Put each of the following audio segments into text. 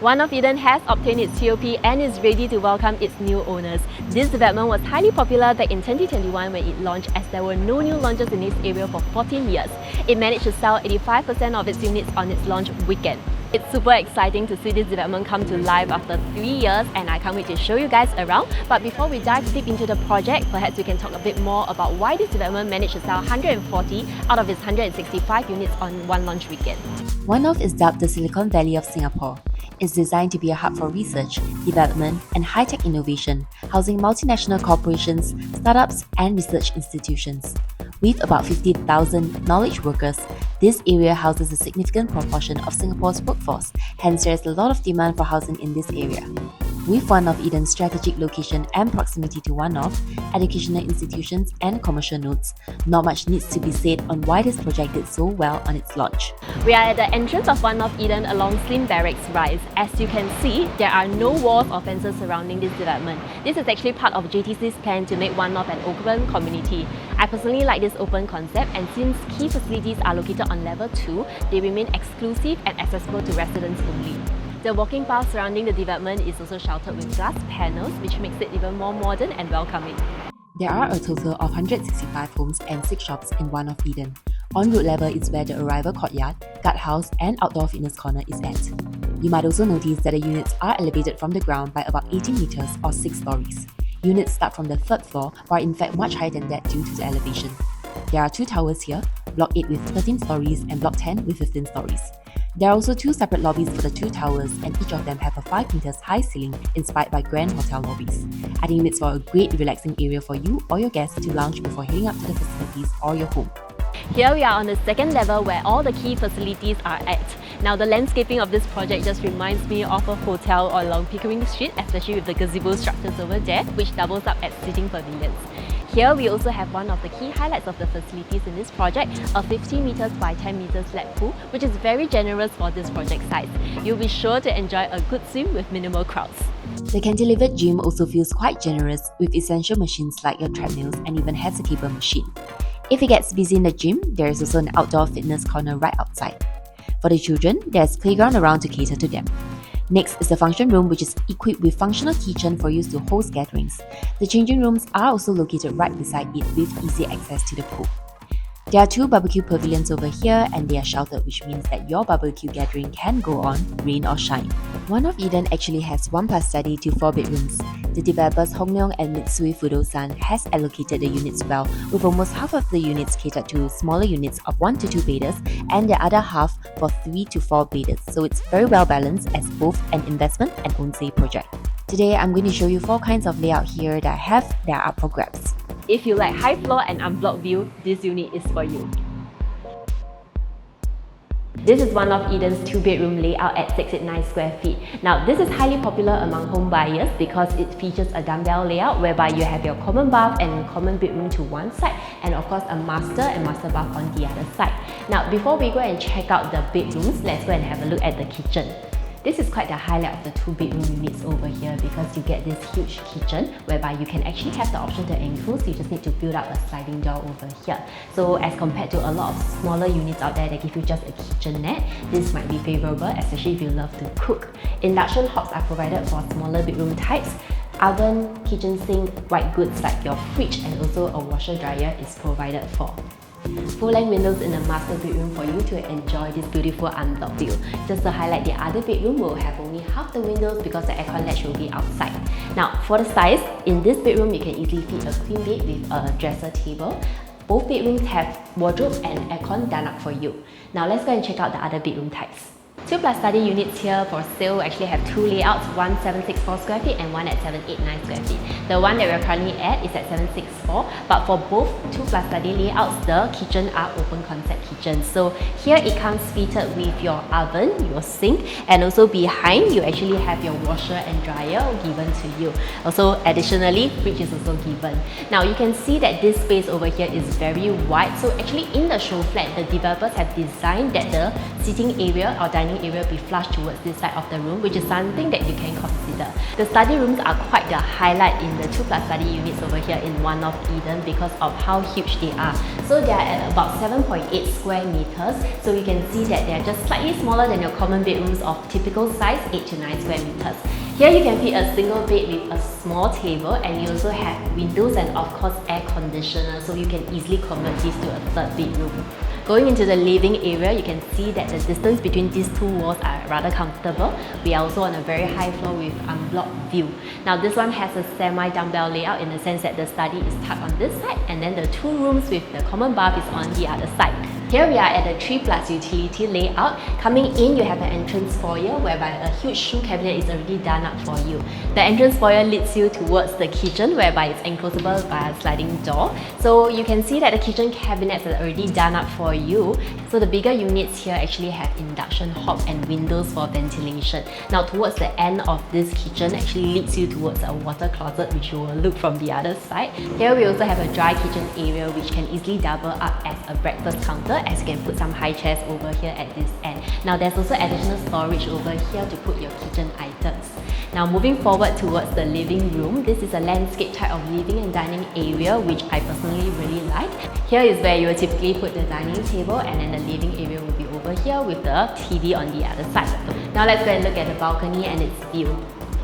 One of Eden has obtained its TOP and is ready to welcome its new owners. This development was highly popular back in 2021 when it launched, as there were no new launches in this area for 14 years. It managed to sell 85% of its units on its launch weekend. It's super exciting to see this development come to life after 3 years, and I can't wait to show you guys around. But before we dive deep into the project, perhaps we can talk a bit more about why this development managed to sell 140 out of its 165 units on one launch weekend. One Off is dubbed the Silicon Valley of Singapore. It's designed to be a hub for research, development, and high-tech innovation, housing multinational corporations, startups, and research institutions. With about 50,000 knowledge workers, this area houses a significant proportion of Singapore's workforce, hence there is a lot of demand for housing in this area. With One Off Eden's strategic location and proximity to One Off, educational institutions and commercial nodes, not much needs to be said on why this project did so well on its launch. We are at the entrance of One Off Eden along Slim Barracks Rise. As you can see, there are no walls or fences surrounding this development. This is actually part of JTC's plan to make One Off an open community. I personally like this open concept, and since key facilities are located on level 2, they remain exclusive and accessible to residents only. The walking path surrounding the development is also sheltered with glass panels, which makes it even more modern and welcoming. There are a total of 165 homes and 6 shops in One Off Eden. On road level is where the arrival courtyard, guardhouse, and outdoor fitness corner is at. You might also notice that the units are elevated from the ground by about 18 meters or 6 stories. Units start from the 3rd floor, but are in fact much higher than that due to the elevation. There are 2 towers here, Block 8 with 13 stories and Block 10 with 15 stories. There are also 2 separate lobbies for the 2 towers, and each of them have a 5 meters high ceiling inspired by grand hotel lobbies. I think it's for a great relaxing area for you or your guests to lounge before heading up to the facilities or your home. Here we are on the 2nd level where all the key facilities are at. Now, the landscaping of this project just reminds me of a hotel along Pickering Street, especially with the gazebo structures over there, which doubles up as sitting pavilions. Here we also have one of the key highlights of the facilities in this project, a 50 meters by 10 meters lap pool, which is very generous for this project size. You'll be sure to enjoy a good swim with minimal crowds. The cantilevered gym also feels quite generous with essential machines like your treadmills, and even has a cable machine. If it gets busy in the gym, there is also an outdoor fitness corner right outside. For the children, there's playground around to cater to them. Next is the function room, which is equipped with functional kitchen for use to host gatherings. The changing rooms are also located right beside it with easy access to the pool. There are 2 barbecue pavilions over here, and they are sheltered, which means that your barbecue gathering can go on, rain or shine. One Off Eden actually has 1+ study to 4 bedrooms. The developers Hong Leong and Mitsui Fudosan has allocated the units well, with almost half of the units catered to smaller units of 1 to 2 bedders and the other half for 3 to 4 bedders, so it's very well balanced as both an investment and own-stay project. Today I'm going to show you 4 kinds of layout here that are up for grabs. If you like high floor and unblocked view, this unit is for you. This is One Off Eden's 2-bedroom layout at 689 square feet. Now, this is highly popular among home buyers because it features a dumbbell layout whereby you have your common bath and common bedroom to one side, and of course a master and master bath on the other side. Now, before we go and check out the bedrooms, let's go and have a look at the kitchen. This is quite the highlight of the 2-bedroom units over here because you get this huge kitchen whereby you can actually have the option to enclose. You just need to build up a sliding door over here. So as compared to a lot of smaller units out there that give you just a kitchenette, this might be favourable, especially if you love to cook. Induction hobs are provided for smaller bedroom types. Oven, kitchen sink, white goods like your fridge, and also a washer dryer is provided for. Full-length windows in the master bedroom for you to enjoy this beautiful unblocked view. Just to highlight, the other bedroom will have only half the windows because the aircon latch will be outside. Now, for the size, in this bedroom you can easily fit a queen bed with a dresser table. Both bedrooms have wardrobe and aircon done up for you. Now let's go and check out the other bedroom types. 2+ study units here for sale actually have 2 layouts, one 764 square feet and one at 789 square feet. The one that we're currently at is at 764, but for both 2+ study layouts, the kitchen are open concept kitchens. So here it comes fitted with your oven, your sink, and also behind you actually have your washer and dryer given to you. Also, additionally, fridge is also given. Now you can see that this space over here is very wide. So actually in the show flat, the developers have designed that the sitting area or dining area be flush towards this side of the room, which is something that you can consider. The study rooms are quite the highlight in the 2+ study units over here in One of Eden because of how huge they are. So they are at about 7.8 square meters. So you can see that they are just slightly smaller than your common bedrooms of typical size, 8 to 9 square meters. Here you can fit a single bed with a small table, and you also have windows and of course air conditioner, so you can easily convert this to a third bedroom. Going into the living area, you can see that the distance between these two walls are rather comfortable. We are also on a very high floor with unblocked view. Now this one has a semi-dumbbell layout in the sense that the study is tucked on this side, and then the 2 rooms with the common bath is on the other side. Here we are at a 3+ utility layout. Coming in, you have an entrance foyer whereby a huge shoe cabinet is already done up for you. The entrance foyer leads you towards the kitchen whereby it's enclosable by a sliding door. So you can see that the kitchen cabinets are already done up for you. So the bigger units here actually have induction hob and windows for ventilation. Now towards the end of this kitchen actually leads you towards a water closet, which you will look from the other side. Here we also have a dry kitchen area which can easily double up as a breakfast counter, as you can put some high chairs over here at this end. Now there's also additional storage over here to put your kitchen items. Now moving forward towards the living room, this is a landscape type of living and dining area which I personally really like. Here is where you will typically put the dining table, and then the living area will be over here with the TV on the other side. Now let's go and look at the balcony and its view.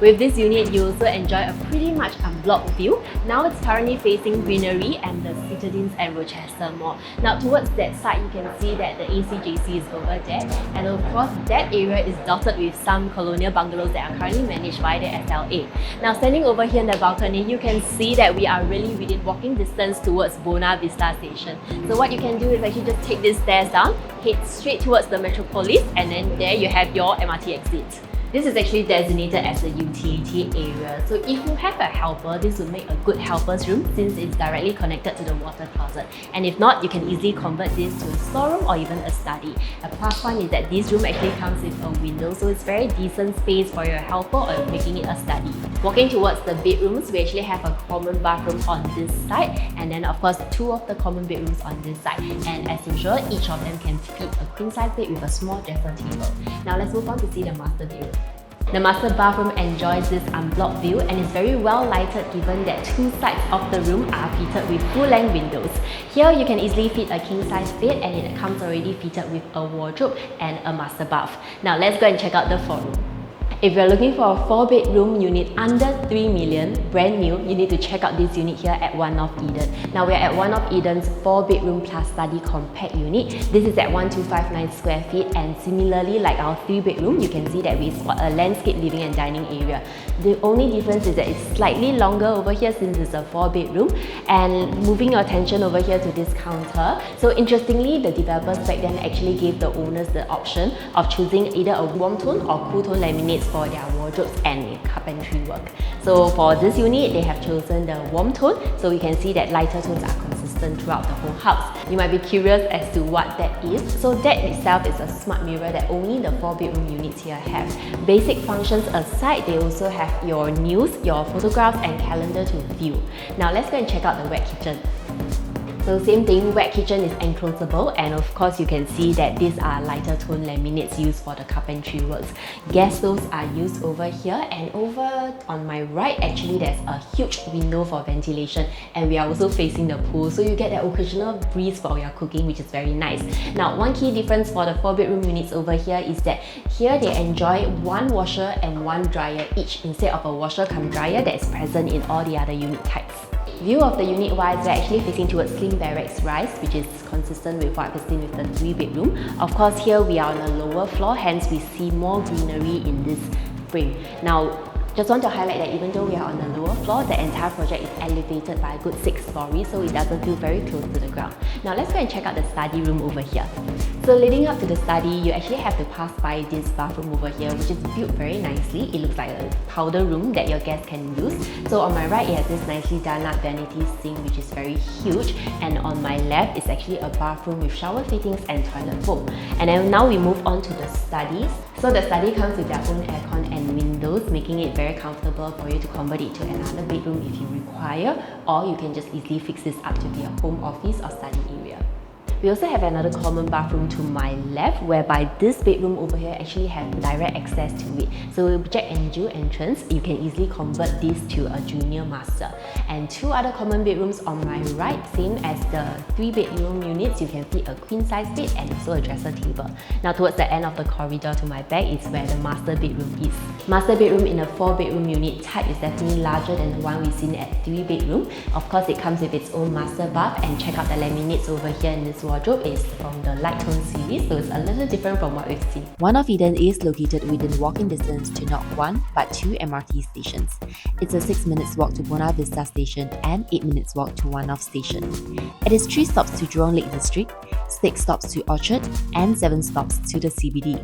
With this unit, you also enjoy a pretty much unblocked view. Now it's currently facing greenery and the Citadines and Rochester Mall. Now towards that side, you can see that the ACJC is over there. And of course, that area is dotted with some colonial bungalows that are currently managed by the SLA. Now standing over here in the balcony, you can see that we are really within walking distance towards Buona Vista Station. So what you can do is actually just take these stairs down, head straight towards the Metropolis, and then there you have your MRT exit. This is actually designated as a utility area. So if you have a helper, this would make a good helper's room since it's directly connected to the water closet. And if not, you can easily convert this to a storeroom or even a study. A plus point is that this room actually comes with a window, so it's very decent space for your helper or making it a study. Walking towards the bedrooms, we actually have a common bathroom on this side, and then of course 2 of the common bedrooms on this side. And as usual, each of them can fit a queen-size bed with a small dresser table. Now let's move on to see the master bedroom. The master bathroom enjoys this unblocked view and is very well lighted given that 2 sides of the room are fitted with full-length windows. Here you can easily fit a king-size bed, and it comes already fitted with a wardrobe and a master bath. Now let's go and check out the 4-room. If you're looking for a 4-bedroom unit under 3 million, brand new, you need to check out this unit here at One of Eden. Now we're at One of Eden's 4-bedroom plus study compact unit. This is at 1259 square feet, and similarly like our 3-bedroom, you can see that we spot a landscape living and dining area. The only difference is that it's slightly longer over here since it's a 4-bedroom. And moving your attention over here to this counter, so interestingly, the developers back then actually gave the owners the option of choosing either a warm tone or cool tone laminates for their wardrobes and carpentry work. So for this unit, they have chosen the warm tone, so you can see that lighter tones are consistent throughout the whole house. You might be curious as to what that is. So that itself is a smart mirror that only the 4-bedroom units here have. Basic functions aside, they also have your news, your photographs and calendar to view. Now let's go and check out the wet kitchen. So same thing, wet kitchen is enclosable, and of course you can see that these are lighter tone laminates used for the carpentry works. Gas stoves are used over here, and over on my right actually there's a huge window for ventilation, and we are also facing the pool, so you get that occasional breeze for your cooking, which is very nice. Now one key difference for the 4-bedroom units over here is that here they enjoy 1 washer and 1 dryer each instead of a washer cum dryer that is present in all the other unit types. View of the unit wise, we're actually facing towards Slim Barracks Rise, which is consistent with what we've seen with the 3-bedroom. Of course, here we are on a lower floor, hence we see more greenery in this frame. Now, just want to highlight that even though we are on the lower floor, the entire project is elevated by a good 6 stories, so it doesn't feel very close to the ground. Now let's go and check out the study room over here. So leading up to the study, you actually have to pass by this bathroom over here, which is built very nicely. It looks like a powder room that your guests can use. So on my right, it has this nicely done up vanity sink, which is very huge. And on my left, it's actually a bathroom with shower fittings and toilet bowl. And then now we move on to the studies. So the study comes with their own aircon and windows, making it very comfortable for you to convert it to another bedroom if you require, or you can just easily fix this up to be a home office or study area. We also have another common bathroom to my left, whereby this bedroom over here actually has direct access to it. So with Jack and Jill entrance, you can easily convert this to a junior master. And two other common bedrooms on my right, same as the 3-bedroom units, you can fit a queen size bed and also a dresser table. Now towards the end of the corridor to my back is where the master bedroom is. Master bedroom in a 4-bedroom unit type is definitely larger than the one we've seen at 3-bedroom. Of course, it comes with its own master bath, and check out the laminates over here in this wardrobe is from the light tone series, so it's a little different from what we've seen. One of Eden is located within walking distance to not one but two MRT stations. It's a 6 minutes walk to Buona Vista Station and 8 minutes walk to One Off Station. It is 3 stops to Jurong Lake District, 6 stops to Orchard, and 7 stops to the CBD.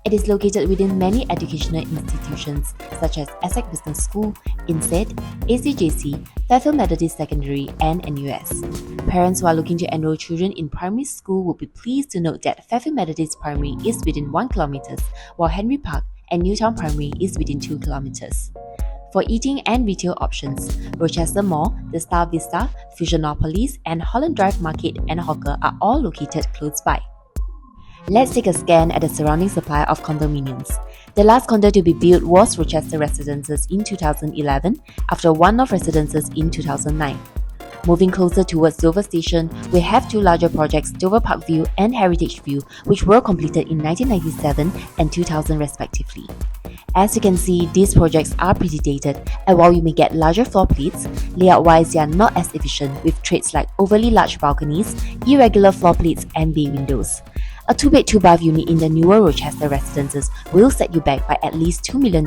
It is located within many educational institutions such as Essex Business School, INSEAD, ACJC, Fairfield Methodist Secondary, and NUS. Parents who are looking to enroll children in primary school will be pleased to note that Fairfield Methodist Primary is within 1 km, while Henry Park and Newtown Primary is within 2 km. For eating and retail options, Rochester Mall, The Star Vista, Fusionopolis, and Holland Drive Market and Hawker are all located close by. Let's take a scan at the surrounding supply of condominiums. The last condo to be built was Rochester Residences in 2011, after One Off Residences in 2009. Moving closer towards Dover Station, we have 2 larger projects, Dover Park View and Heritage View, which were completed in 1997 and 2000 respectively. As you can see, these projects are pretty dated, and while you may get larger floor plates, layout-wise they are not as efficient with traits like overly large balconies, irregular floor plates, and bay windows. A 2-bed 2-bath unit in the newer Rochester Residences will set you back by at least $2 million,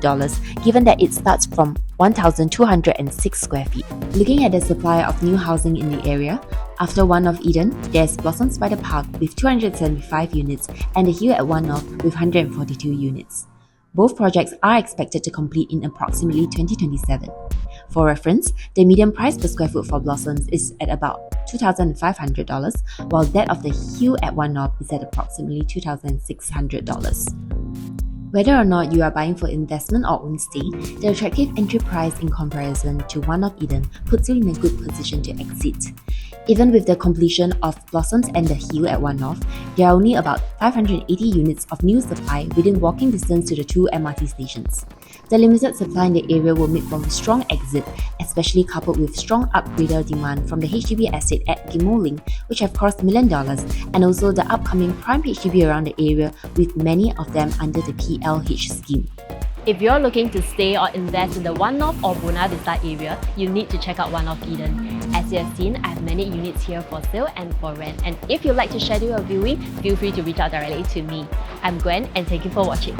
given that it starts from 1,206 square feet. Looking at the supply of new housing in the area, after One Off Eden, there's Blossoms by the Park with 275 units and The Hill at One Off with 142 units. Both projects are expected to complete in approximately 2027. For reference, the median price per square foot for Blossoms is at about $2,500, while that of The Hill at One Off is at approximately $2,600. Whether or not you are buying for investment or own stay, the attractive entry price in comparison to One Off Eden puts you in a good position to exit. Even with the completion of Blossoms and The Hill at One Off, there are only about 580 units of new supply within walking distance to the 2 MRT stations. The limited supply in the area will make for a strong exit, especially coupled with strong upgrader demand from the HDB estate at Ghim Moh Ling, which have crossed $1 million, and also the upcoming prime HDB around the area, with many of them under the PLH scheme. If you're looking to stay or invest in the One Off or Buona Vista area, you need to check out One Off Eden. As you have seen, I have many units here for sale and for rent, and if you'd like to schedule a viewing, feel free to reach out directly to me. I'm Gwen, and thank you for watching.